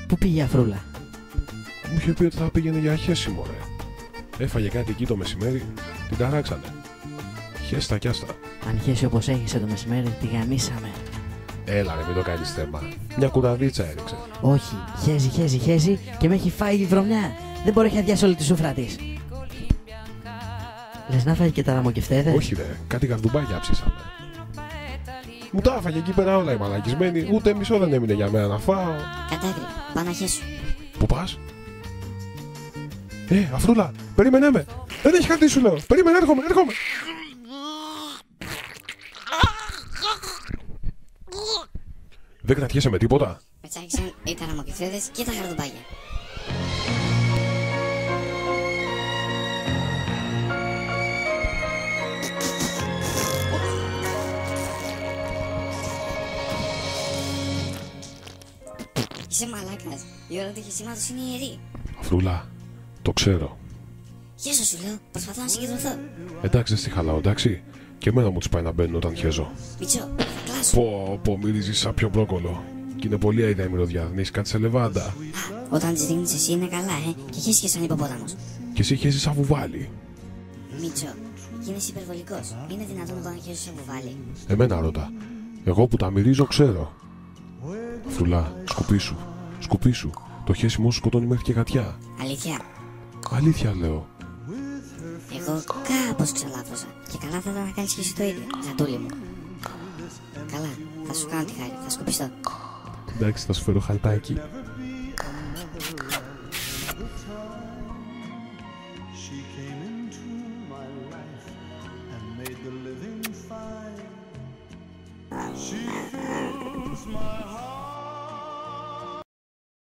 Πού πήγε η Αφρούλα? Μου είχε πει ότι θα πήγαινε για χέση, μωρέ. Έφαγε κάτι εκεί το μεσημέρι, την ταράξανε. Χέστα κι άστα. Αν χέσει όπως έχισε το μεσημέρι, τη γαμίσαμε. Έλα ρε, μην το κάνεις θέμα. Μια κουραδίτσα έριξε. Όχι, χέζει και με έχει φάει η βρωμιά. Δεν μπορεί να αδειάσει όλη τη σούφρα της. Λες να φάει και τα λαμοκεφτέδες? Όχι ρε, κάτι γαρδουμπάκια ψήσαμε. Μου τα έφαγε εκεί πέρα όλα η μαλακισμένη, ούτε μισό δεν έμεινε για μένα να φάω. Κατάκρι, πάω να χέσω. Πού πας? Αφρούλα, περίμενέ με. Δεν έχει χαρτί σου λέω. Περίμενε, έρχομαι. Δεν κρατιέσαι με τίποτα? Με τσάκισαν οι ταραμοκεφτέδες και τα χαρδουμπάκια. Είσαι μαλάκας. Η ώρα του χεσήματος είναι ιερή. Αφρούλα, το ξέρω. Χέσω σου λέω, προσπαθώ να συγκεντρωθώ. Εντάξει, δεν στη χαλάω, εντάξει. Και εμένα μου τους πάει να μπαίνουν όταν χέζω. Μητσό, θα κλάσω. Πω, μυρίζεις σαν πιο μπρόκολο. Και είναι πολύ αηδά η μυρωδιά, δεν έχεις κάτι σε λεβάντα. Α, όταν τις δίνεις εσύ είναι καλά, και χέσεις και σαν υποπόταμος. Και εσύ χέζεις σαν βουβάλι. Μητσό, γίνεσαι υπερβολικός. Είναι δυνατόν εδώ να χέσεις σαν βουβάλι? Εμένα ρώτα. Εγώ που τα μυρίζω ξέρω. Αφρούλα, σκουπίσου. Το χέσιμο σου σκοτώνει μέχρι και γατιά. Αλήθεια. Αλήθεια λέω. Εγώ κάπως ξαλάφρωσα. Και καλά θα ήταν να κάνεις και εσύ το ίδιο, γατούλη μου. Καλά, θα σου κάνω τη χάρη, θα σκουπιστώ. Εντάξει, θα σου φέρω χαλτάκι.